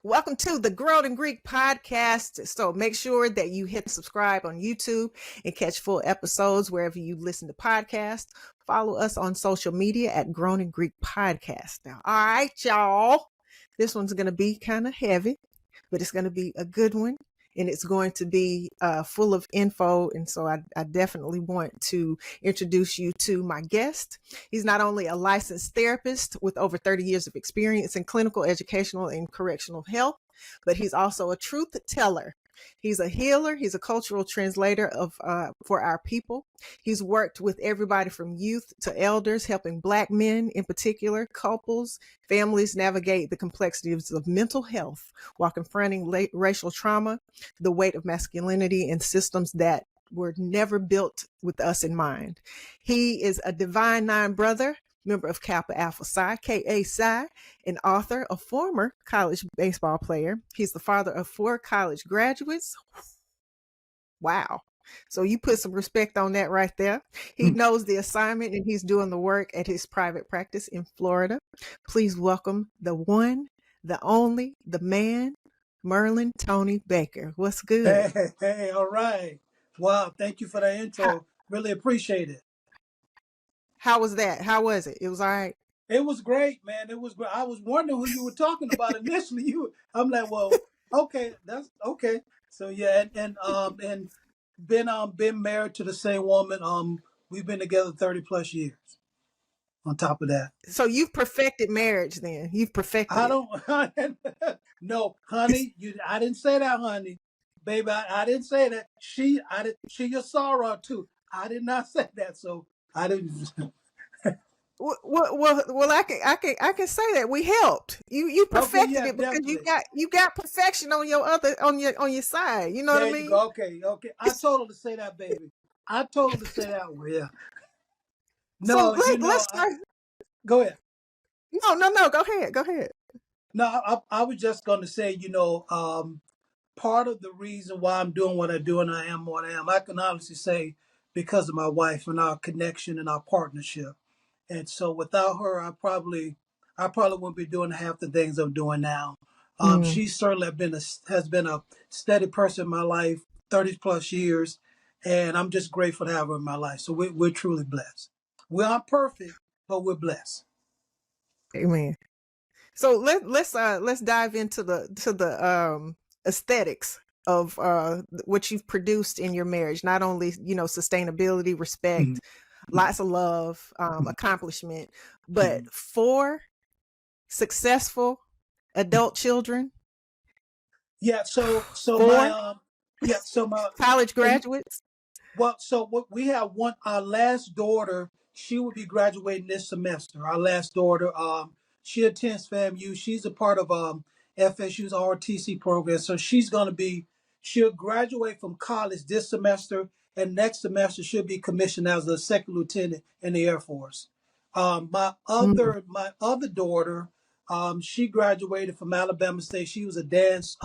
Welcome to the Growth in Greek podcast. So make sure that you hit subscribe on YouTube and catch full episodes wherever you listen to podcasts. Follow us on social media at Grown in Greek Podcast. Now, all right, y'all. This one's going to be kind of heavy, but it's going to be a good one. And it's going to be full of info. And so I definitely want to introduce you to my guest. He's not only a licensed therapist with over 30 years of experience in clinical, educational, and correctional health, but he's also a truth teller. He's a healer. He's a cultural translator for our people. He's worked with everybody from youth to elders, helping Black men in particular, couples, families navigate the complexities of mental health while confronting racial trauma, the weight of masculinity, and systems that were never built with us in mind. He is a Divine Nine brother, member of Kappa Alpha Psi, Ka Psi, an author, a former college baseball player. He's the father of 4 college graduates. Wow. So you put some respect on that right there. He knows the assignment and he's doing the work at his private practice in Florida. Please welcome the one, the only, the man, Merlin Tony Baker. What's good? Hey, all right. Wow, thank you for that intro. Really appreciate it. How was that? How was it? It was all right. It was great, man. It was great. I was wondering who you were talking about initially. I'm like, well, okay, that's okay. So yeah, and been married to the same woman. We've been together 30 plus years. On top of that, So you've perfected marriage then. You've perfected I it. don't. No, honey, I didn't say that, honey, baby. I didn't say that. She your sorrow too. I did not say that. So I didn't. Well, I can say that we helped. You Okay, perfected yeah, it because definitely. you got perfection on your side. You know what There I you mean? go. Okay. I told her to say that, baby. I told her to say that one. Yeah. So No, let's start. go ahead. No. Go ahead. Go ahead. No, I was just going to say, part of the reason why I'm doing what I do and I am what I am, I can honestly say because of my wife and our connection and our partnership. And so without her, I probably wouldn't be doing half the things I'm doing now. Mm. She certainly has been a steady person in my life, 30 plus years, and I'm just grateful to have her in my life. So we're truly blessed. We aren't perfect, but we're blessed. Amen. So let's dive into the aesthetics of what you've produced in your marriage. Not only sustainability, Mhm. respect, lots of love, accomplishment, but 4 successful adult children, Yeah. So my 4 yeah. So my college and graduates. Well, so what we have one, our last daughter, she will be graduating this semester. Our last daughter, she attends FAMU. She's a part of FSU's ROTC program. So she'll graduate from college this semester, and next semester she'll be commissioned as a second lieutenant in the Air Force. Mm. My other daughter, she graduated from Alabama State. She was a dance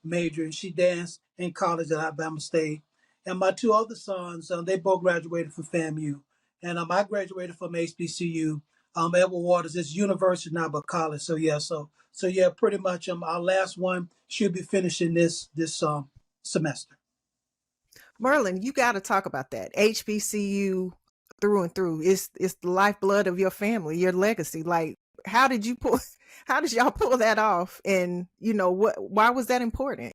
major, and she danced in college at Alabama State. And my 2 other sons, they both graduated from FAMU. And I graduated from HBCU. Edward Waters is university now, but college. So yeah, pretty much. Our last one should be finishing this semester. Merlin, you got to talk about that. HBCU through and through. It's the lifeblood of your family, your legacy. Like, how did you pull? How did y'all pull that off? And what? Why was that important?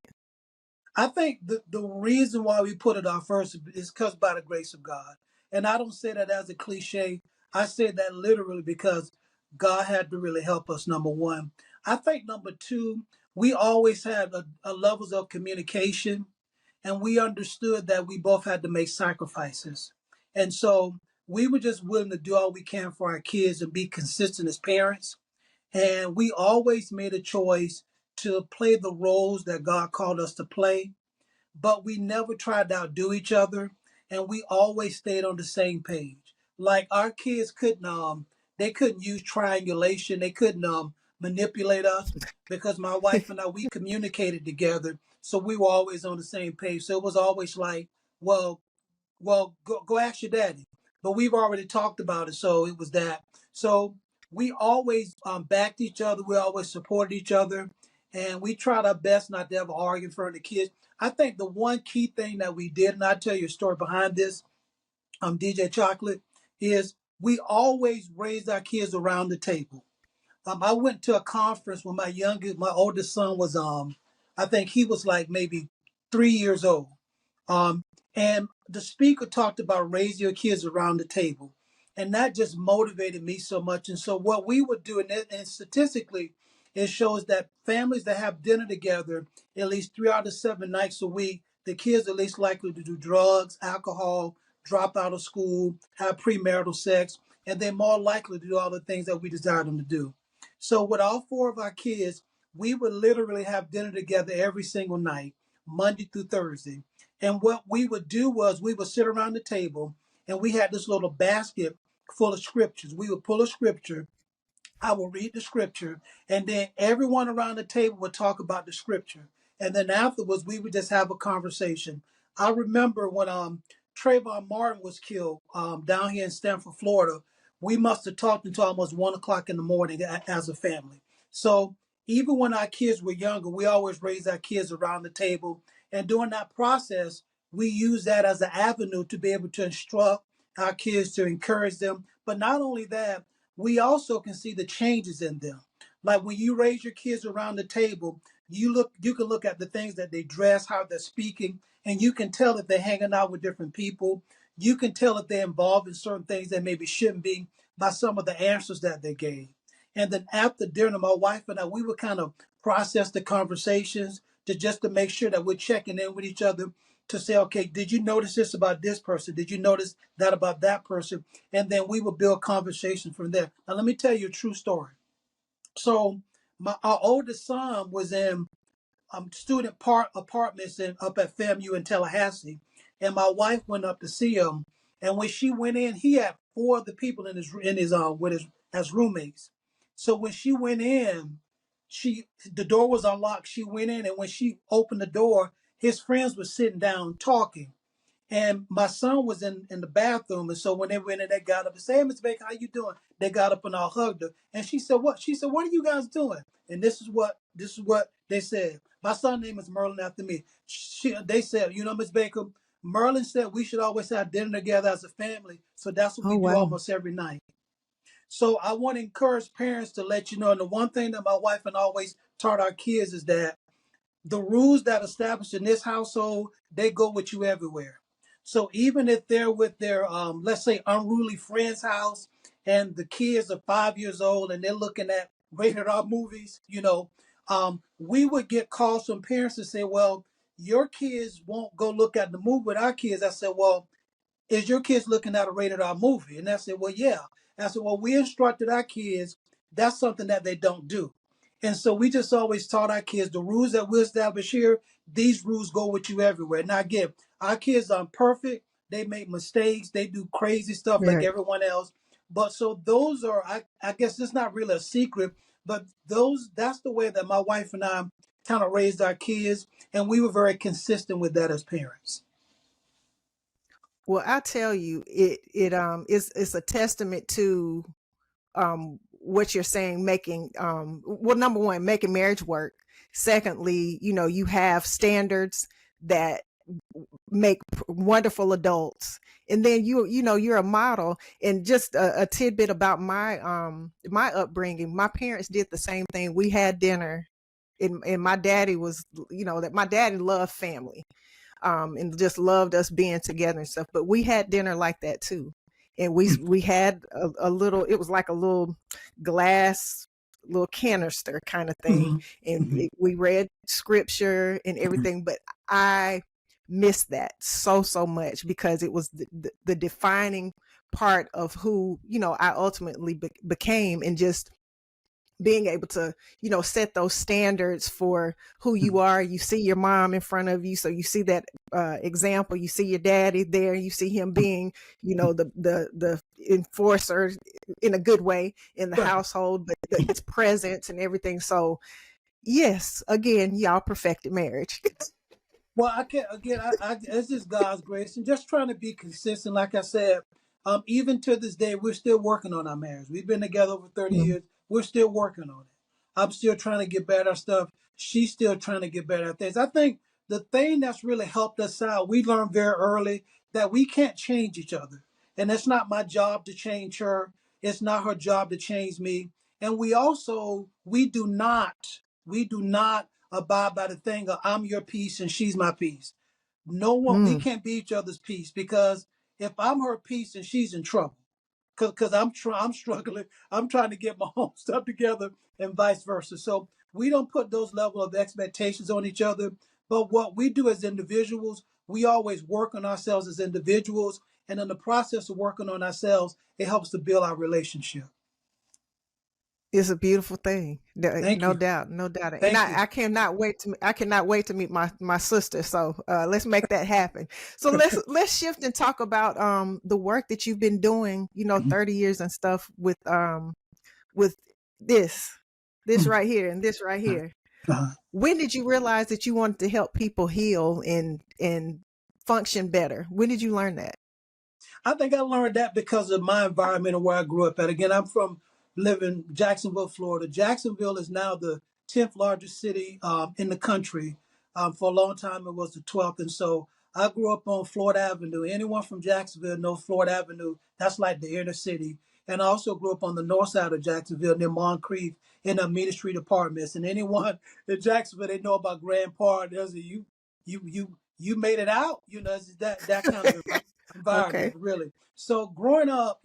I think the reason why we put it off first is because by the grace of God. And I don't say that as a cliche. I say that literally because God had to really help us, number one. I think number two, we always had a levels of communication, and we understood that we both had to make sacrifices. And so we were just willing to do all we can for our kids and be consistent as parents. And we always made a choice to play the roles that God called us to play, but we never tried to outdo each other, and we always stayed on the same page. Like our kids couldn't use triangulation, they couldn't manipulate us because my wife and I we communicated together, so we were always on the same page. So it was always like, well, go ask your daddy. But we've already talked about it, so it was that. So we always backed each other. We always supported each other, and we tried our best not to ever argue in front of the kids. I think the one key thing that we did, and I'll tell you a story behind this, DJ Chocolate, is we always raised our kids around the table. I went to a conference when my oldest son was, I think he was like maybe 3 years old. Um, and the speaker talked about raise your kids around the table. And that just motivated me so much. And so what we would do, and statistically, it shows that families that have dinner together at least 3 out of 7 nights a week, the kids are least likely to do drugs, alcohol, drop out of school, have premarital sex, and they're more likely to do all the things that we desire them to do. So with all four of our kids, we would literally have dinner together every single night, Monday through Thursday. And what we would do was we would sit around the table and we had this little basket full of scriptures. We would pull a scripture, I will read the scripture, and then everyone around the table would talk about the scripture. And then afterwards, we would just have a conversation. I remember when Trayvon Martin was killed down here in Stanford, Florida. We must have talked until almost 1 o'clock in the morning as a family. So even when our kids were younger, we always raised our kids around the table. And during that process, we use that as an avenue to be able to instruct our kids, to encourage them. But not only that, we also can see the changes in them. Like when you raise your kids around the table, you can look at the things that they dress, how they're speaking, and you can tell if they're hanging out with different people. You can tell if they're involved in certain things that maybe shouldn't be by some of the answers that they gave. And then after dinner, my wife and I, we would kind of process the conversations to make sure that we're checking in with each other to say, okay, did you notice this about this person? Did you notice that about that person? And then we would build conversation from there. Now, let me tell you a true story. So, our oldest son was in student apartments up at FAMU in Tallahassee, and my wife went up to see him. And when she went in, he had four other people in his with his as roommates. So when she went in, the door was unlocked. She went in, and when she opened the door, his friends were sitting down talking. And my son was in the bathroom. And so when they went in, they got up and said, "Hey, Miss Baker, how you doing?" They got up and I hugged her. And she said, "What?" She said, "What are you guys doing?" And this is what they said. My son's name is Merlin after me. They said, "Miss Baker, Merlin said we should always have dinner together as a family. So that's what Oh, we do wow. almost every night." So I want to encourage parents to let you know. And the one thing that my wife and I always taught our kids is that the rules that are established in this household, they go with you everywhere. So even if they're with their, let's say, unruly friend's house, and the kids are 5 years old and they're looking at rated R movies, we would get calls from parents to say, "Well, your kids won't go look at the movie with our kids." I said, "Well, is your kids looking at a rated R movie?" And I said, "Well, yeah." I said, "Well, we instructed our kids that's something that they don't do." And so we just always taught our kids the rules that we establish here, these rules go with you everywhere. Now, again, our kids aren't perfect. They make mistakes. They do crazy stuff like Right. everyone else. But so those are, I guess it's not really a secret, but that's the way that my wife and I kind of raised our kids. And we were very consistent with that as parents. Well, I tell you, it's a testament to what you're saying, making well, number one, making marriage work. Secondly, you have standards that make wonderful adults. And then you're a model. And just a tidbit about my upbringing. My parents did the same thing. We had dinner, and my daddy was, that my daddy loved family, and just loved us being together and stuff. But we had dinner like that too. And we had a little, it was like a little glass, little canister kind of thing. Mm-hmm. And Mm-hmm. we read scripture and everything. But I miss that so much, because it was the defining part of who, I ultimately became. And just being able to, set those standards for who you are. You see your mom in front of you, so you see that example. You see your daddy there. You see him being, the enforcer in a good way in the Right. household, but his presence and everything. So yes, again, y'all perfected marriage. Well, I can't again. It's just God's grace and just trying to be consistent. Like I said, even to this day, we're still working on our marriage. We've been together over 30 years. We're still working on it. I'm still trying to get better at stuff. She's still trying to get better at things. I think the thing that's really helped us out, we learned very early that we can't change each other. And it's not my job to change her. It's not her job to change me. And we do not abide by the thing of I'm your peace and she's my peace. No one, we Mm. can't be each other's peace, because if I'm her peace and she's in trouble, because I'm struggling, I'm trying to get my own stuff together, and vice versa. So we don't put those level of expectations on each other. But what we do as individuals, we always work on ourselves as individuals, and in the process of working on ourselves, it helps to build our relationship. It's a beautiful thing. Thank No you. doubt, no doubt. And Thank you. I cannot wait to meet my sister. So let's make that happen. So let's shift and talk about the work that you've been doing, 30 years and stuff with this right here and this right here. Uh-huh. When did you realize that you wanted to help people heal and function better? When did you learn that? I think I learned that because of my environment and where I grew up at. Again, I'm from living Jacksonville, Florida. Jacksonville is now the 10th largest city in the country. For a long time, it was the 12th. And so I grew up on Florida Avenue. Anyone from Jacksonville knows Florida Avenue. That's like the inner city. And I also grew up on the north side of Jacksonville near Moncrief in the Meter Street Apartments. And anyone in Jacksonville, they know about Grand Park. There's a you made it out. It's that kind of environment, Okay. really. So growing up,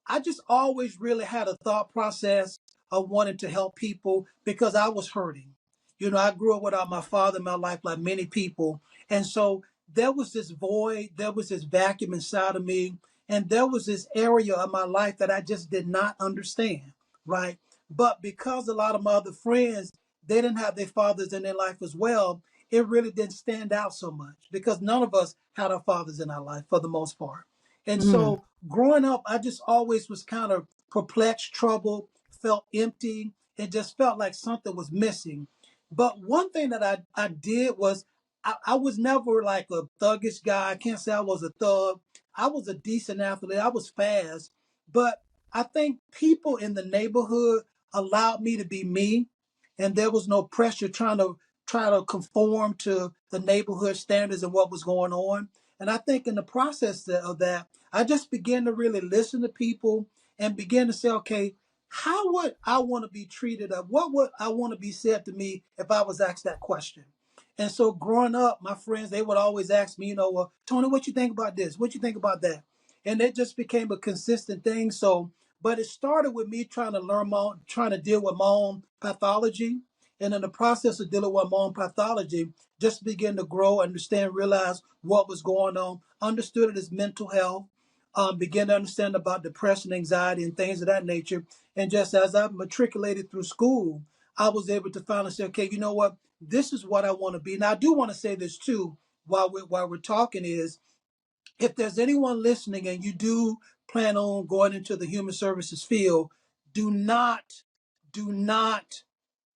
I just always really had a thought process of wanting to help people because I was hurting. I grew up without my father in my life, like many people. And so there was this void, there was this vacuum inside of me, and there was this area of my life that I just did not understand, right? But because a lot of my other friends, they didn't have their fathers in their life as well, it really didn't stand out so much because none of us had our fathers in our life for the most part. And Mm. so growing up, I just always was kind of perplexed, troubled, felt empty, and just felt like something was missing. But one thing that I did was I was never like a thuggish guy. I can't say I was a thug. I was a decent athlete. I was fast. But I think people in the neighborhood allowed me to be me. And there was no pressure try to conform to the neighborhood standards and what was going on. And I think in the process of that, I just began to really listen to people and begin to say, okay, how would I want to be treated? What would I want to be said to me if I was asked that question? And so growing up, my friends, they would always ask me, well, Tony, what you think about this? What you think about that? And it just became a consistent thing. So, but it started with me trying to deal with my own pathology. And in the process of dealing with my own pathology, just begin to grow, understand, realize what was going on, understood it as mental health, began to understand about depression, anxiety, and things of that nature. And just as I matriculated through school, I was able to finally say, okay, you know what? This is what I want to be. Now, I do want to say this too while we're talking is if there's anyone listening and you do plan on going into the human services field, do not, do not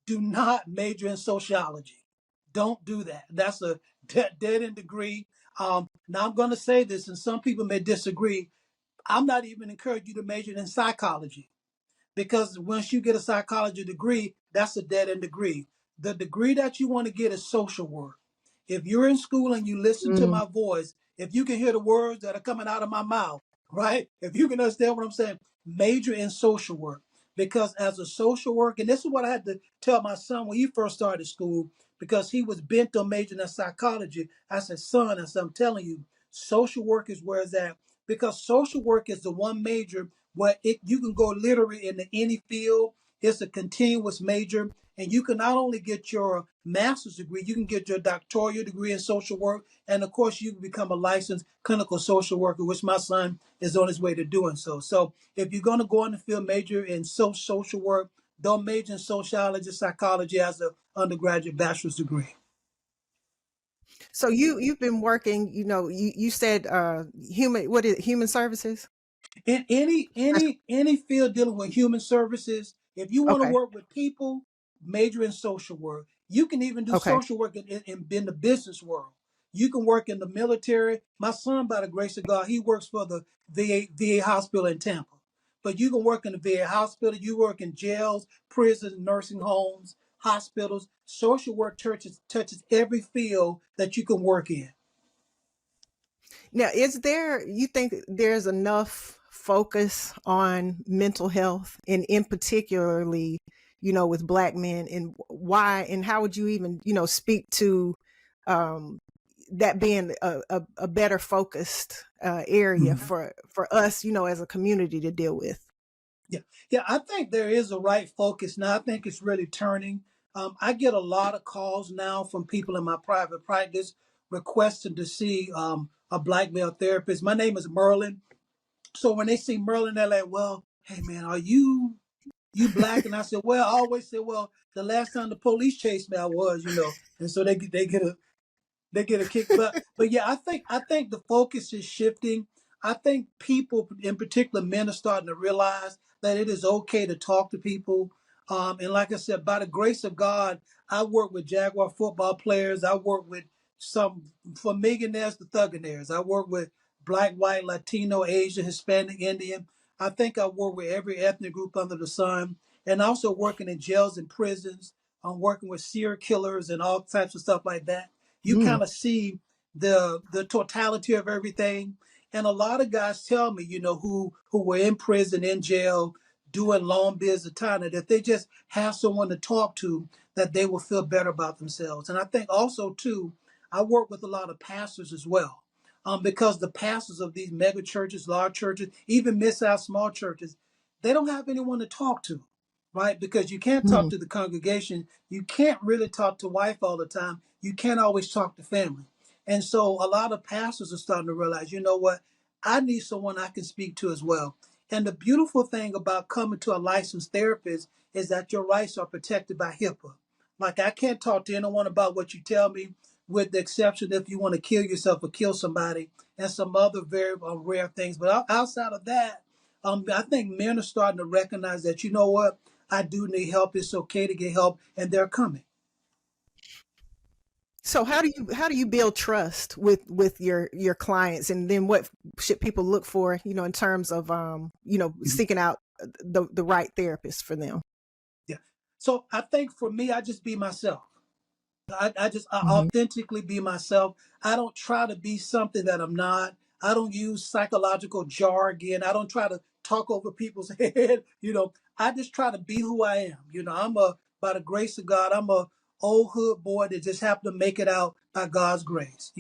do not major in sociology. Don't do that. That's a dead end degree. Now I'm going to say this, and some people may disagree. I'm not even encouraging you to major in psychology because once you get a psychology degree, that's a dead end degree. The degree that you want to get is social work. If you're in school and you listen to Mm. my voice, if you can hear the words that are coming out of my mouth, right? If you can understand what I'm saying, major in social work. Because as a social worker, and this is what I had to tell my son when he first started school, because he was bent on majoring in psychology. I said, son, I'm telling you, social work is where it's at. Because social work is the one major where you can go literally into any field. It's a continuous major, and you can not only get your master's degree, you can get your doctoral degree in social work, and of course, you can become a licensed clinical social worker, which my son is on his way to doing so. So, if you're going to go in the field, major in social work, don't major in sociology, psychology as an undergraduate bachelor's degree. So you've been working, you said human services? In any field dealing with human services, if you want to Okay. work with people, major in social work. You can even do Okay. social work in the business world. You can work in the military. My son, by the grace of God, he works for the VA hospital in Tampa. but you can work in the VA hospital, you work in jails, prisons, nursing homes, hospitals. Social work touches every field that you can work in. Now, you think there's enough focus on mental health and in particularly, with Black men, and why, and how would you even, speak to um, that being a better focused area Mhm. for us, as a community to deal with? Yeah, yeah, I think there is a right focus now. I think it's really turning. I get a lot of calls now from people in my private practice requesting to see a Black male therapist. My name is Merlin. So when they see Merlin, they're like, "Well, hey man, are you Black?" And I said, "Well, I always say, well, the last time the police chased me, I was, you know." And so they get a kick. But yeah, I think the focus is shifting. I think people, in particular men, are starting to realize that it is okay to talk to people. And like I said, by the grace of God, I work with Jaguar football players. I work with some, from millionaires to thuggionaires. I work with Black, white, Latino, Asian, Hispanic, Indian. I think I work with every ethnic group under the sun, and also working in jails and prisons. I'm working with serial killers and all types of stuff like that. You Mm. kind of see the totality of everything. And a lot of guys tell me, who were in prison, in jail, doing long periods of time, that if they just have someone to talk to, that they will feel better about themselves. And I think also too, I work with a lot of pastors as well, because the pastors of these mega churches, large churches, even mid-sized small churches, they don't have anyone to talk to, right? Because you can't talk Mm. to the congregation, you can't really talk to wife all the time, you can't always talk to family. And so a lot of pastors are starting to realize, you know what, I need someone I can speak to as well. And the beautiful thing about coming to a licensed therapist is that your rights are protected by HIPAA. Like, I can't talk to anyone about what you tell me, with the exception if you want to kill yourself or kill somebody and some other very rare things. But outside of that, I think men are starting to recognize that, you know what, I do need help. It's okay to get help, and they're coming. So how do you build trust with your clients, and then what should people look for, in terms of Mhm. seeking out the right therapist for them? Yeah. So I think for me, I just be myself. I Hmm. authentically be myself. I don't try to be something that I'm not. I don't use psychological jargon. I don't try to talk over people's head. I just try to be who I am. By the grace of God, I'm a old hood boy that just happened to make it out by God's grace.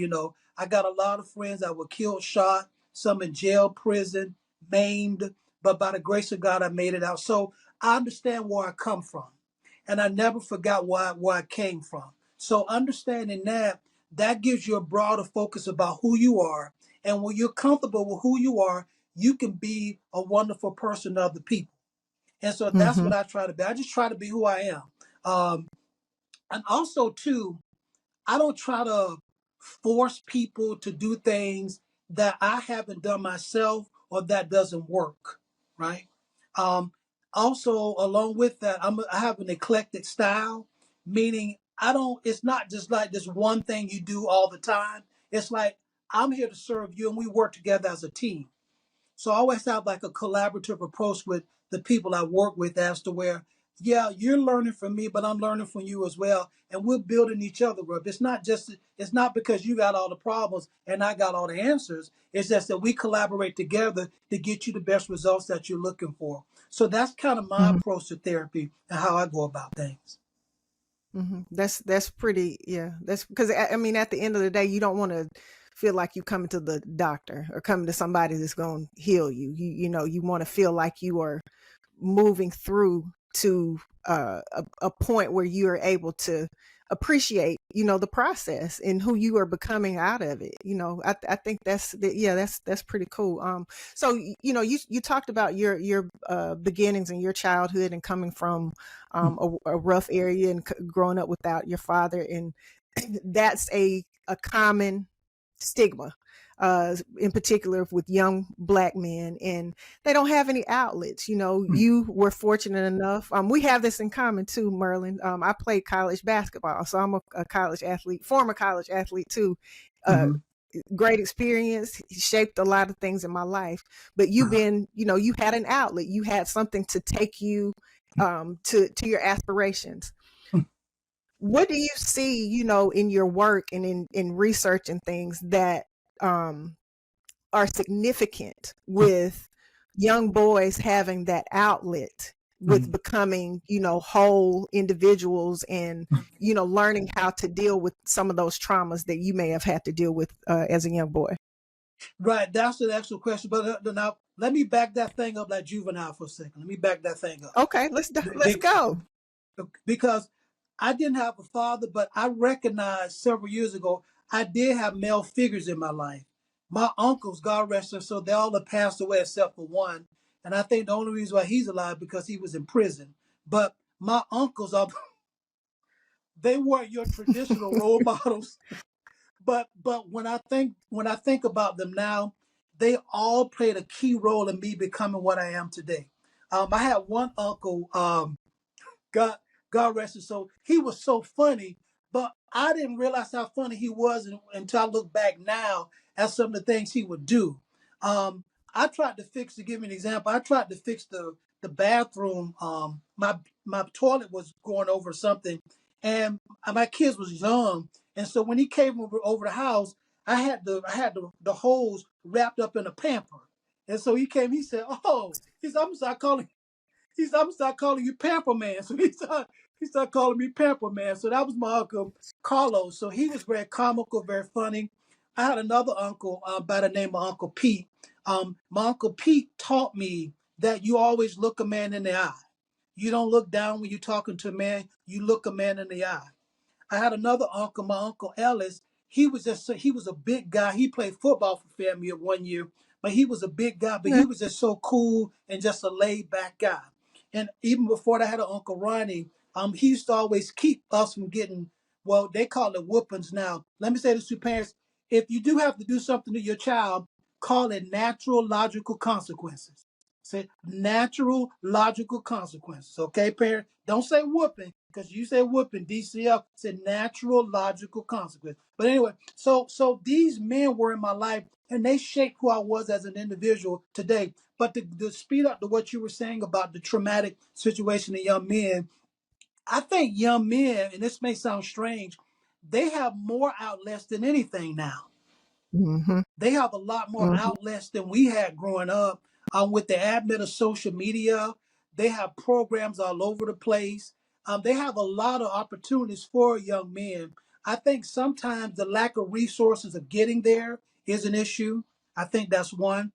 I got a lot of friends that were killed, shot, some in jail, prison, maimed, but by the grace of God, I made it out. So I understand where I come from, and I never forgot where I came from. So understanding that gives you a broader focus about who you are. And when you're comfortable with who you are, you can be a wonderful person to other people. And so that's Hmm. what I try to be. I just try to be who I am. And also, too, I don't try to force people to do things that I haven't done myself or that doesn't work, right? Um, Also, along with that, I have an eclectic style, meaning I don't. It's not just like this one thing you do all the time. It's like, I'm here to serve you, and we work together as a team. So I always have like a collaborative approach with the people I work with, as to where, yeah, you're learning from me, but I'm learning from you as well. And we're building each other up. It's not because you got all the problems and I got all the answers. It's just that we collaborate together to get you the best results that you're looking for. So that's kind of my Hmm. approach to therapy and how I go about things. Hmm. That's pretty, yeah. That's because I mean, at the end of the day, you don't want to feel like you coming to the doctor or coming to somebody that's going to heal you. You want to feel like you are moving through to a point where you are able to appreciate the process and who you are becoming out of it. I think yeah, that's pretty cool. So you talked about your beginnings and your childhood and coming from a rough area and growing up without your father, and that's a common stigma, in particular with young Black men, and they don't have any outlets. You were fortunate enough. We have this in common too, Merlin. I played college basketball, so I'm a college athlete, former college athlete too. Uh, Mm-hmm. great experience. He shaped a lot of things in my life. But you been, you had an outlet. You had something to take you to your aspirations. What do you see, in your work and in research and things that are significant with young boys having that outlet, with becoming, whole individuals, and, learning how to deal with some of those traumas that you may have had to deal with as a young boy? Right, that's an excellent question. But now let me back that thing up like juvenile for a second. Let me back that thing up. Okay, let's go. Because I didn't have a father, but I recognized several years ago I did have male figures in my life. My uncles, God rest them, so they all have passed away except for one. And I think the only reason why he's alive because he was in prison. But my uncles are they weren't your traditional role models. But when I think about them now, they all played a key role in me becoming what I am today. I had one uncle. God, God rest his soul. He was so funny, but I didn't realize how funny he was until I look back now at some of the things he would do. I tried to fix, to give you an example, I tried to fix the bathroom. My toilet was going over something, and my kids was young, and so when he came over the house, I had the hose wrapped up in a pamper, and so he came. He said, "Oh, I'm gonna start calling I'm gonna start calling you Pamper Man." So he started calling me Pamper Man. So that was my uncle Carlos. So he was very comical, very funny. I had another uncle by the name of Uncle Pete. My Uncle Pete taught me that you always look a man in the eye. You don't look down when you're talking to a man. You look a man in the eye. I had another uncle, my Uncle Ellis. He was a big guy. He played football for FAMU 1 year, but he was a big guy. But Yeah. he was just so cool and just a laid back guy. And even before that, I had an Uncle Ronnie. He used to always keep us from getting, well, they call it whoopings now. Let me say this to parents: if you do have to do something to your child, call it natural logical consequences. Say natural logical consequences. Okay, parent? Don't say whooping, because you say whooping, DCL said natural logical consequence. But anyway, so these men were in my life and they shaped who I was as an individual today. But to speed up to what you were saying about the traumatic situation of young men, I think young men, and this may sound strange, they have more outlets than anything now. Mm-hmm. They have a lot more Mm-hmm. outlets than we had growing up. With the advent of social media, they have programs all over the place. They have a lot of opportunities for young men. I think sometimes the lack of resources of getting there is an issue. I think that's one.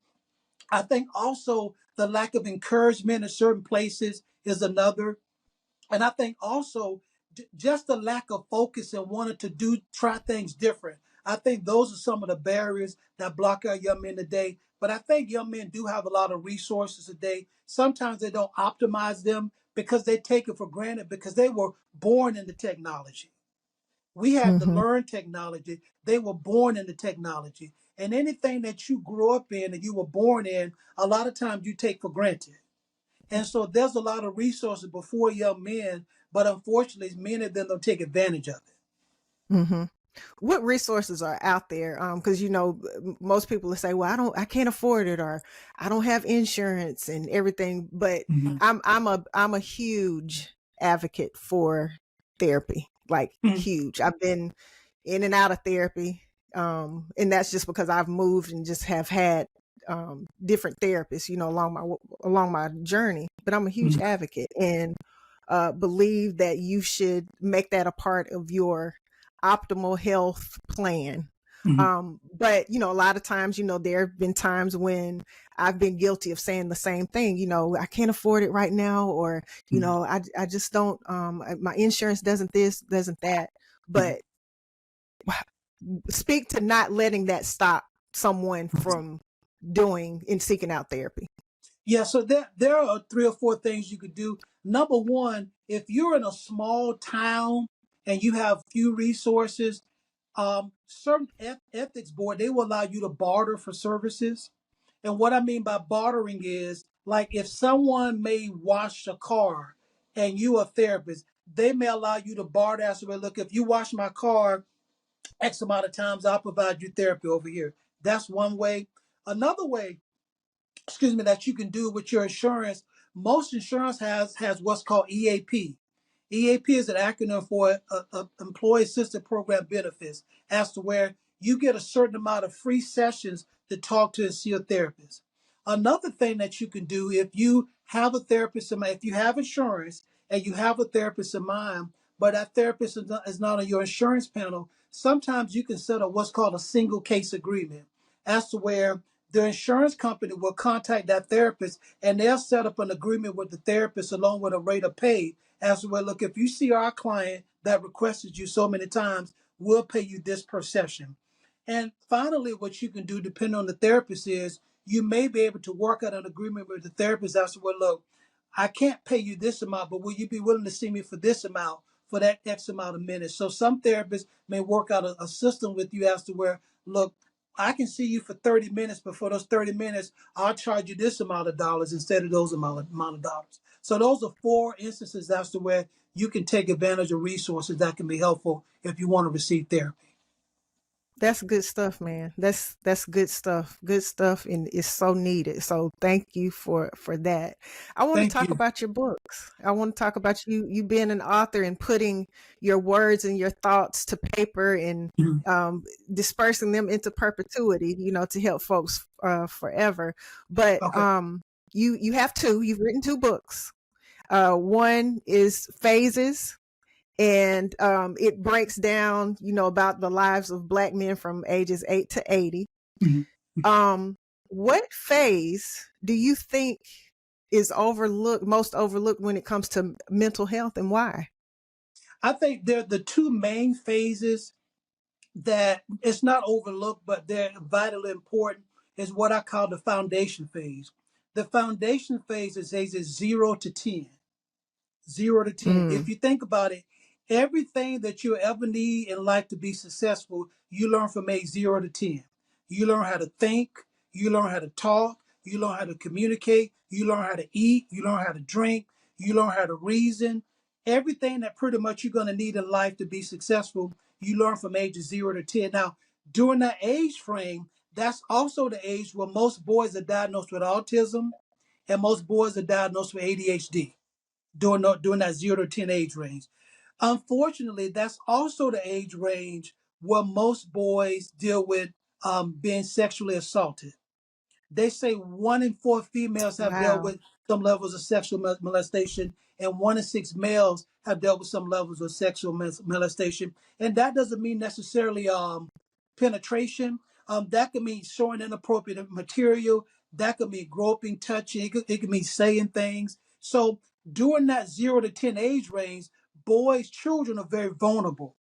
I think also the lack of encouragement in certain places is another. And I think also just the lack of focus and wanting to try things different. I think those are some of the barriers that block our young men today. But I think young men do have a lot of resources today. Sometimes they don't optimize them because they take it for granted because they were born into technology. We had to Mm-hmm. learn technology. They were born into technology. And anything that you grew up in and you were born in, a lot of times you take for granted. And so there's a lot of resources before young men, but unfortunately, many of them don't take advantage of it. Mm-hmm. What resources are out there? Because most people will say, "Well, I can't afford it," or "I don't have insurance and everything." But Mhm. I'm a huge advocate for therapy, like Mhm. huge. I've been in and out of therapy, and that's just because I've moved and just have had different therapists, along my journey. But I'm a huge Mhm. advocate and believe that you should make that a part of your optimal health plan. Mhm. But a lot of times, there have been times when I've been guilty of saying the same thing. I can't afford it right now, or Mhm. I just don't. My insurance doesn't this, doesn't that. Mhm. But speak to not letting that stop someone from doing and seeking out therapy. Yeah, so there are three or four things you could do. Number one, if you're in a small town and you have few resources, certain ethics board, they will allow you to barter for services. And what I mean by bartering is like if someone may wash a car and you a therapist, they may allow you to barter as well. Look, if you wash my car, X amount of times, I'll provide you therapy over here. That's one way. Another way, excuse me, that you can do with your insurance. Most insurance has what's called EAP. EAP is an acronym for Employee Assistance Program Benefits, as to where you get a certain amount of free sessions to talk to and see a therapist. Another thing that you can do, if you have a therapist in mind, if you have insurance and you have a therapist in mind, but that therapist is not on your insurance panel, sometimes you can set up what's called a single case agreement, as to where the insurance company will contact that therapist and they'll set up an agreement with the therapist along with a rate of pay, as well. Look, if you see our client that requested you so many times, we'll pay you this per session. And finally, what you can do, depending on the therapist, is you may be able to work out an agreement with the therapist as to, well, look, I can't pay you this amount, but will you be willing to see me for this amount for that X amount of minutes? So some therapists may work out a system with you as to where, look, I can see you for 30 minutes, but for those 30 minutes, I'll charge you this amount of dollars instead of those amount of dollars. So those are four instances as to where you can take advantage of resources that can be helpful if you want to receive therapy. That's good stuff, man. That's good stuff. Good stuff, and it's so needed. So thank you for that. I want to Thank talk you. about your books. I want to talk about you being an author and putting your words and your thoughts to paper and Mhm. dispersing them into perpetuity. To help folks forever. But Okay. you have two. You've written two books. One is Phases, and it breaks down about the lives of Black men from ages 8 to 80. Mhm. What phase do you think is most overlooked when it comes to mental health, and why? I think they're the two main phases that it's not overlooked, but they're vitally important, is what I call the foundation phase. The foundation phase is ages 0 to 10. 0 to 10. Mm, If you think about it, everything that you ever need in life to be successful, you learn from age 0 to 10. You learn how to think, you learn how to talk, you learn how to communicate, you learn how to eat, you learn how to drink, you learn how to reason. Everything that pretty much you're going to need in life to be successful, you learn from ages 0 to 10. Now, during that age frame, that's also the age where most boys are diagnosed with autism and most boys are diagnosed with ADHD during that 0 to 10 age range. Unfortunately, that's also the age range where most boys deal with being sexually assaulted. They say 1 in 4 females have dealt wow. with some levels of sexual molestation, and 1 in 6 males have dealt with some levels of sexual molestation. And that doesn't mean necessarily penetration. That can mean showing inappropriate material. That could mean groping, touching. It could mean saying things. So during that 0 to 10 age range, children are very vulnerable,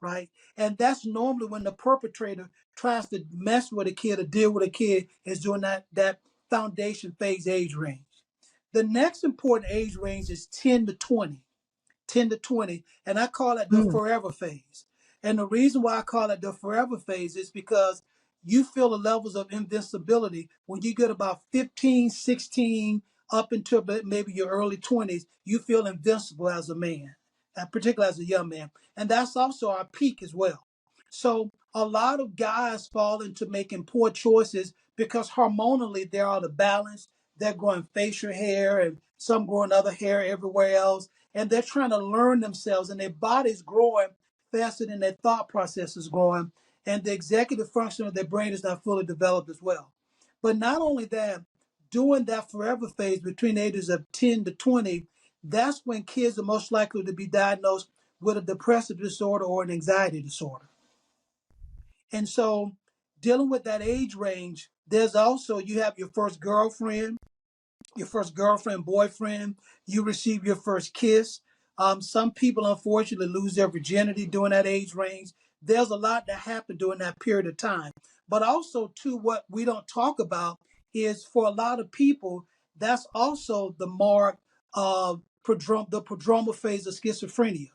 right? And that's normally when the perpetrator tries to mess with a kid or deal with a kid is during that foundation phase age range. The next important age range is 10 to 20. 10 to 20, and I call it the Mm, forever phase. And the reason why I call it the forever phase is because you feel the levels of invincibility when you get about 15, 16, up until maybe your early 20s, you feel invincible as a man, particularly as a young man. And that's also our peak as well. So a lot of guys fall into making poor choices because hormonally they're out of balance. They're growing facial hair and some growing other hair everywhere else, and they're trying to learn themselves, and their body's growing faster than their thought process is growing, and the executive function of their brain is not fully developed as well. But not only that, during that forever phase between the ages of 10 to 20, that's when kids are most likely to be diagnosed with a depressive disorder or an anxiety disorder. And so dealing with that age range, there's also, you have your first girlfriend, boyfriend, you receive your first kiss. Some people unfortunately lose their virginity during that age range. There's a lot that happened during that period of time. But also, too, what we don't talk about is for a lot of people, that's also the mark of the prodromal phase of schizophrenia.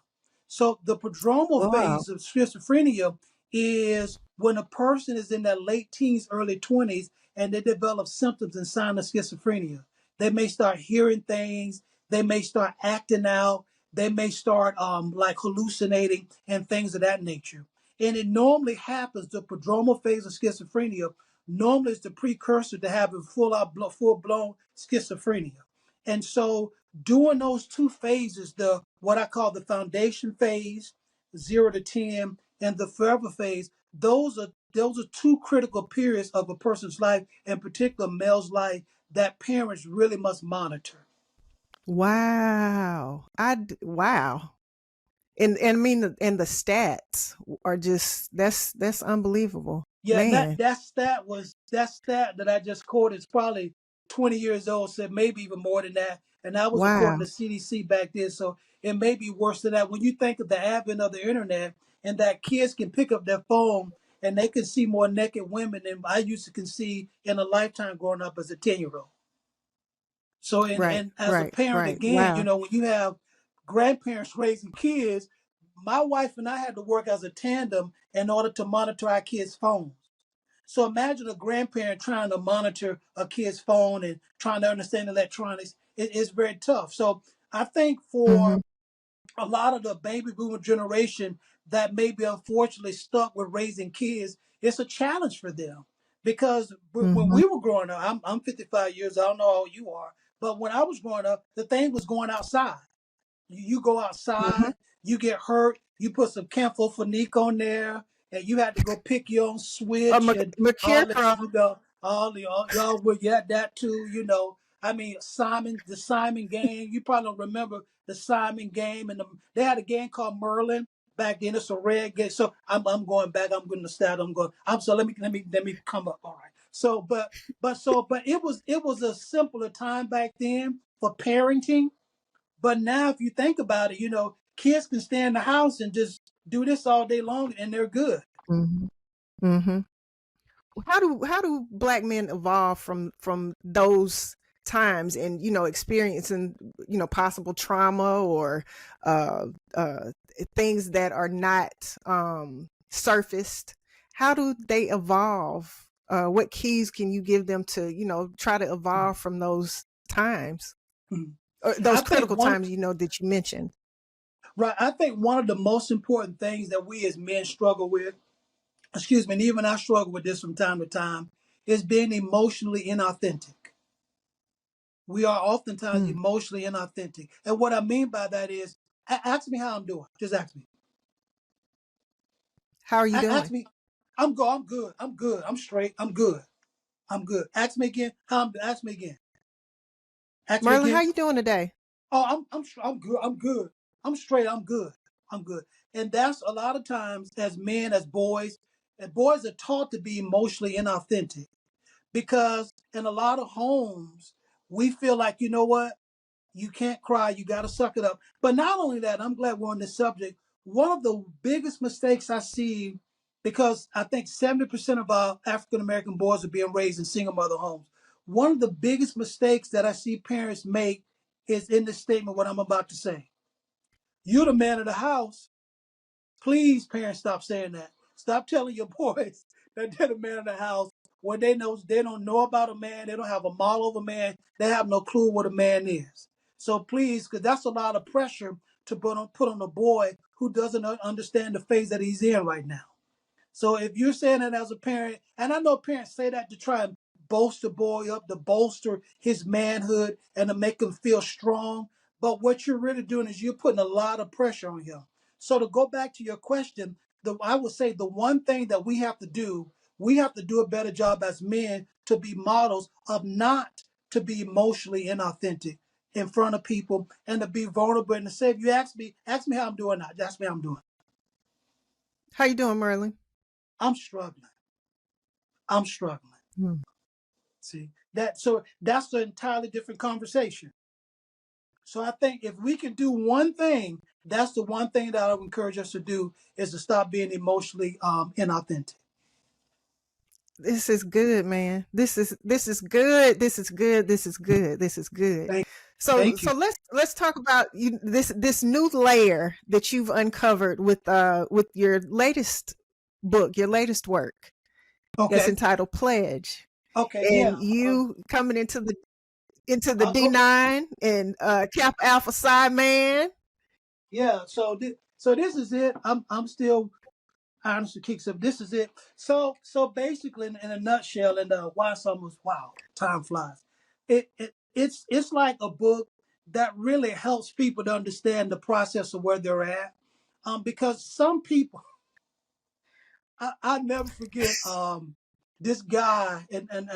So the prodromal wow. phase of schizophrenia is when a person is in their late teens, early 20s, and they develop symptoms and signs of schizophrenia. They may start hearing things. They may start acting out. They may start like hallucinating and things of that nature. And it normally happens, the prodromal phase of schizophrenia normally is the precursor to having full blown schizophrenia. And so during those two phases, the what I call the foundation phase, 0 to 10, and the forever phase, those are two critical periods of a person's life, in particular male's life, that parents really must monitor. Wow. Wow. And I mean, and the stats are just that's unbelievable, Yeah, and man. that stat that I just quoted is probably 20 years old, said maybe even more than that. And that was according Wow. to CDC back then. So it may be worse than that. When you think of the advent of the internet and that kids can pick up their phone and they can see more naked women than I used to can see in a lifetime growing up as a 10-year-old. So Right. and as a Right. parent Right. again, Wow. when you have grandparents raising kids, my wife and I had to work as a tandem in order to monitor our kids' phones. So imagine a grandparent trying to monitor a kid's phone and trying to understand electronics. It's very tough. So I think Mm-hmm. for a lot of the baby boomer generation that may be unfortunately stuck with raising kids, it's a challenge for them. Because when Mm-hmm. we were growing up, I'm 55 years, I don't know how old you are, but when I was growing up, the thing was going outside. You go Mm-hmm. outside, you get hurt, you put some camphorphenique on there, and you had to go pick your own switch and all this, Mercure. y'all would get that too, I mean, the Simon game. You probably don't remember the Simon game, and they had a game called Merlin back then. It's a red game. So I'm going back. I'm going to start. I'm so let me come up. All right. So but it was a simpler time back then for parenting, but now, if you think about it, kids can stay in the house and just do this all day long, and they're good. Mm-hmm. Mm-hmm. How do black men evolve from those times and experiencing possible trauma or uh uh things that are not surfaced? How do they evolve? What keys can you give them to try to evolve from those times, Mhm. or I those think critical one times that you mentioned? right. I think one of the most important things that we as men struggle with, excuse me, and even I struggle with this from time to time, is being emotionally inauthentic. We are oftentimes Mm. emotionally inauthentic, and what I mean by that is, ask me how I'm doing. Just ask me. How are you Ask doing? me. I'm good. I'm good. I'm good. I'm straight. I'm good. I'm good. Ask me again. Ask me again. Ask me Merlin, how again. you doing today? Oh, I'm good. I'm good. I'm straight. I'm good. I'm good. And that's a lot of times as men, as boys, and boys are taught to be emotionally inauthentic because in a lot of homes we feel like, you know what, you can't cry, you got to suck it up. But not only that, I'm glad we're on this subject. One of the biggest mistakes I see, because I think 70% of our African American boys are being raised in single mother homes. One of the biggest mistakes that I see parents make is in this statement, what I'm about to say. You're the man of the house. Please, parents, stop saying that. Stop telling your boys that they're the man of the house when they don't know about a man. They don't have a model of a man. They have no clue what a man is. So please, because that's a lot of pressure to put on a boy who doesn't understand the phase that he's in right now. So if you're saying that as a parent, and I know parents say that to try and bolster boy up, to bolster his manhood and to make him feel strong. But what you're really doing is you're putting a lot of pressure on him. So to go back to your question, I would say the one thing that we have to do a better job as men to be models of not to be emotionally inauthentic in front of people and to be vulnerable and to say, if you ask me how I'm doing now. Ask me how I'm doing. How you doing, Merlin? I'm struggling. I'm struggling. Mm. See that's an entirely different conversation. So I think if we can do one thing, that's the one thing that I would encourage us to do is to stop being emotionally inauthentic. This is good, man. This is good. This is good. This is good. This is good. Thank, So thank you. so let's talk about this new layer that you've uncovered with your latest book, your latest work that's Okay. entitled Pledge. Okay. Yeah. And you coming into the I'll go. D9 and Cap Alpha Psi man. Yeah. So this is it. I'm still. honestly kicks up. This is it. So basically, in a nutshell, and why it's almost wow, time flies. It's like a book that really helps people to understand the process of where they're at. Because some people, I never forget this guy, and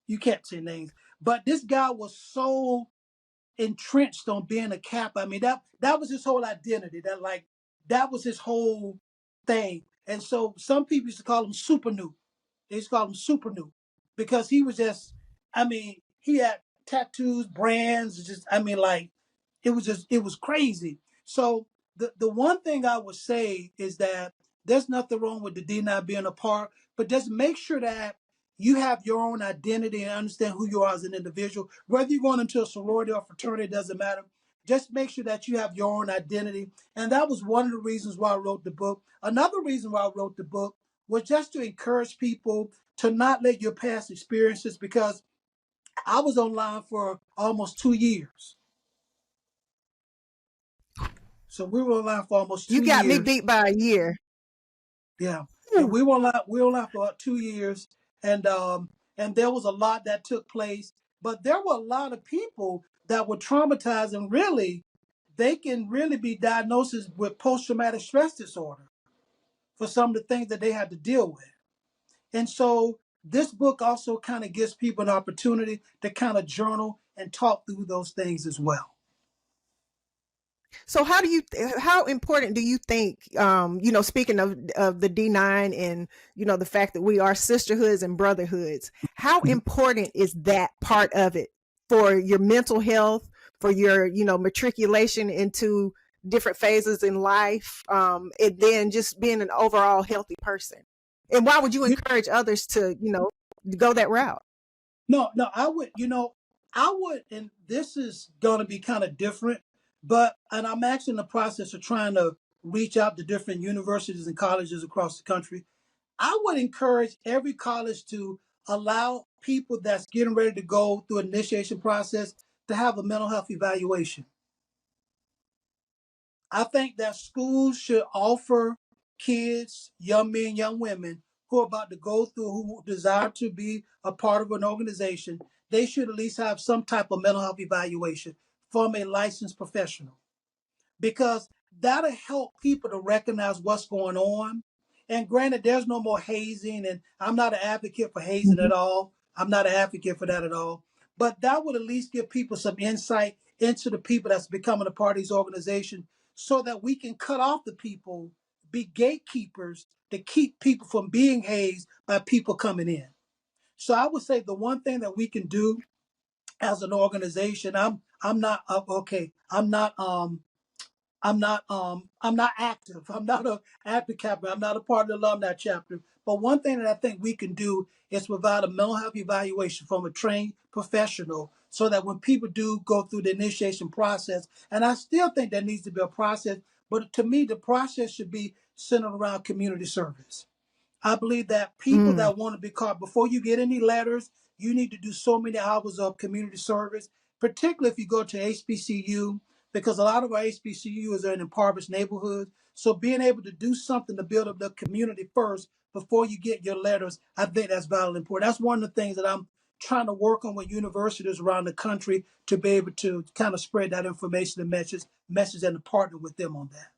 you can't say names, but this guy was so entrenched on being a cap. I mean, that was his whole identity. That was his whole thing. And so some people used to call him Super Noob. They used to call him Super Noob because he was just. I mean, he had tattoos, brands. Just I mean, like it was crazy. So the one thing I would say is that there's nothing wrong with the D9 being a part, but just make sure that you have your own identity and understand who you are as an individual. Whether you're going into a sorority or fraternity, it doesn't matter. Just make sure that you have your own identity. And that was one of the reasons why I wrote the book. Another reason why I wrote the book was just to encourage people to not let your past experiences, because I was online for almost 2 years. So we were online for almost You two got me years. beat by a year. Yeah. And Ooh. we were online for about 2 years. And there was a lot that took place. But there were a lot of people that were traumatized, and really they can really be diagnosed with post-traumatic stress disorder for some of the things that they had to deal with. And so this book also kind of gives people an opportunity to kind of journal and talk through those things as well. So how important do you think, speaking of the D9 and, the fact that we are sisterhoods and brotherhoods, how important is that part of it for your mental health, for your, matriculation into different phases in life, and then just being an overall healthy person? And why would you encourage others to, go that route? No, I would, and this is going to be kind of different, and I'm actually in the process of trying to reach out to different universities and colleges across the country. I would encourage every college to allow people that's getting ready to go through an initiation process to have a mental health evaluation. I think that schools should offer kids, young men, young women who are about to go through, who desire to be a part of an organization, they should at least have some type of mental health evaluation from a licensed professional, because that'll help people to recognize what's going on. And granted, there's no more hazing, and I'm not an advocate for hazing at all. I'm not an advocate for that at all. But that would at least give people some insight into the people that's becoming a part of these organizations, so that we can cut off the people, be gatekeepers to keep people from being hazed by people coming in. So I would say the one thing that we can do as an organization, I'm not okay. I'm not active. I'm not an active captain. I'm not a part of the alumni chapter. But one thing that I think we can do is provide a mental health evaluation from a trained professional, so that when people do go through the initiation process, and I still think there needs to be a process, but to me, the process should be centered around community service. I believe that people Mm. that want to be caught, before you get any letters, you need to do so many hours of community service, particularly if you go to HBCU, because a lot of our HBCUs are in impoverished neighborhoods. So being able to do something to build up the community first before you get your letters, I think that's vitally important. That's one of the things that I'm trying to work on with universities around the country, to be able to kind of spread that information and message and to partner with them on that.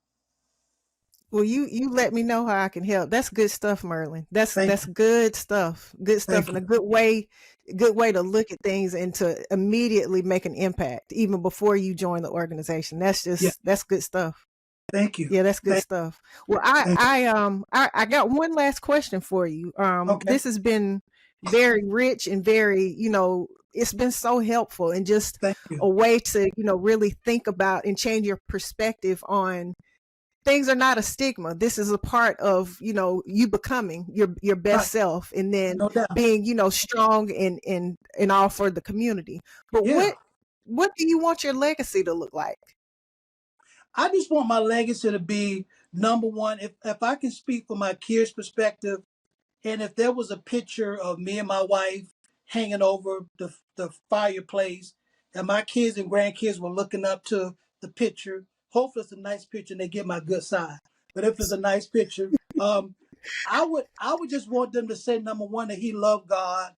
Well, you let me know how I can help. That's good stuff, Merlin. Thank That's you. good stuff. Good stuff, Thank and you. good way to look at things and to immediately make an impact even before you join the organization. Yeah. That's good stuff. Thank you. Yeah, that's good Thank, stuff. Well, thank I got one last question for you. you. Okay. This has been very rich and very, it's been so helpful, and just Thank you. a way to, really think about and change your perspective on things are not a stigma. This is a part of, you becoming your Right. best self, and then No doubt. being, strong and all for the community. But Yeah. what do you want your legacy to look like? I just want my legacy to be number one. If I can speak from my kids' perspective, and if there was a picture of me and my wife hanging over the fireplace, and my kids and grandkids were looking up to the picture, hopefully it's a nice picture and they get my good side. But if it's a nice picture, I would just want them to say, number one, that he loved God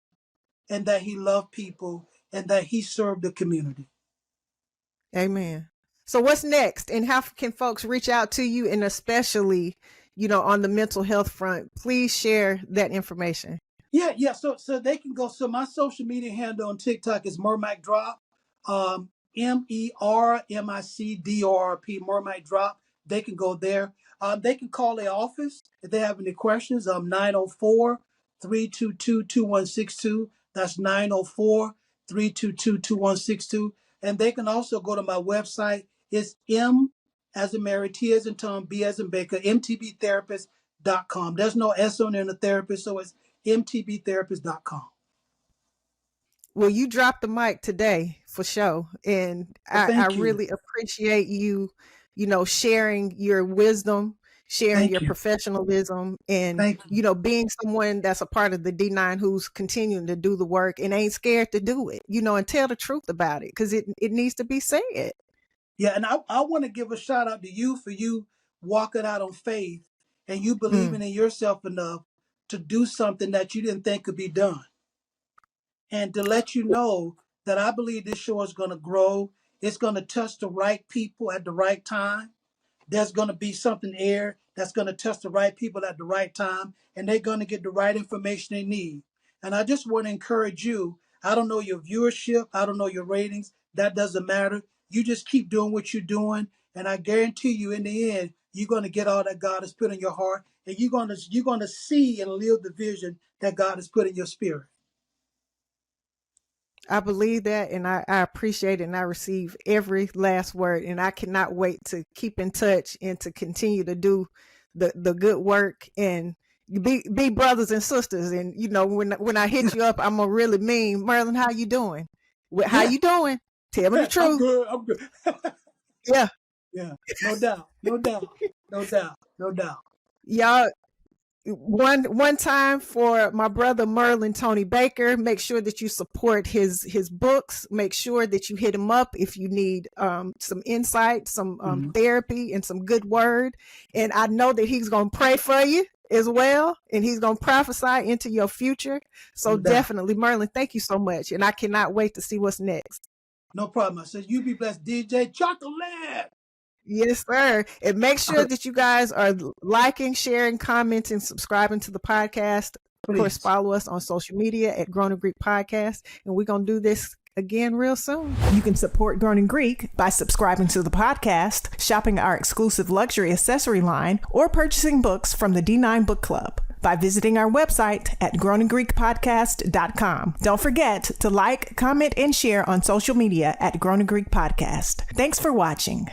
and that he loved people and that he served the community. Amen. So what's next, and how can folks reach out to you, and especially, on the mental health front? Please share that information. Yeah. So they can go. So my social media handle on TikTok is Mermac Drop. MERMICDRP, Mermac Drop. They can go there. They can call the office if they have any questions. 904-322-2162. That's 904-322-2162. And they can also go to my website. It's M as in Mary, T as in Tom, B as in Baker, mtbtherapist.com. There's no S on there in the therapist, so it's mtbtherapist.com. Well, you dropped the mic today for sure. And Well, I thank you. really appreciate you, sharing your wisdom, sharing Thank your you. professionalism, and, Thank you. being someone that's a part of the D9 who's continuing to do the work and ain't scared to do it, and tell the truth about it, because it needs to be said. Yeah, and I want to give a shout out to you for you walking out on faith and you Mm. believing in yourself enough to do something that you didn't think could be done. And to let you know that I believe this show is going to grow. It's going to touch the right people at the right time. There's going to be something there that's going to touch the right people at the right time, and they're going to get the right information they need. And I just want to encourage you. I don't know your viewership. I don't know your ratings. That doesn't matter. You just keep doing what you're doing. And I guarantee you, in the end, you're going to get all that God has put in your heart, and you're going to see and live the vision that God has put in your spirit. I believe that, and I appreciate it, and I receive every last word, and I cannot wait to keep in touch and to continue to do the good work and be brothers and sisters. And when I hit you up, I'm gonna really mean, Merlin, how you doing? How Yeah, you doing? Tell me the I'm truth. good. I'm good. Yeah, Yeah, no doubt, no doubt, no doubt, no doubt. y'all. One time for my brother Merlin Tony Baker. Make sure that you support his books. Make sure that you hit him up if you need some insight, some Mhm. therapy, and some good word. And I know that he's going to pray for you as well, and he's going to prophesy into your future. So No doubt. definitely, Merlin, thank you so much, and I cannot wait to see what's next. No problem. I said, you be blessed, DJ Chocolate. Yes, sir. And make sure that you guys are liking, sharing, commenting, subscribing to the podcast. Of course, Please. follow us on social media at Grown and Greek Podcast. And we're going to do this again real soon. You can support Grown and Greek by subscribing to the podcast, shopping our exclusive luxury accessory line, or purchasing books from the D9 Book Club by visiting our website at grownandgreekpodcast.com. Don't forget to like, comment, and share on social media at Grown and Greek Podcast. Thanks for watching.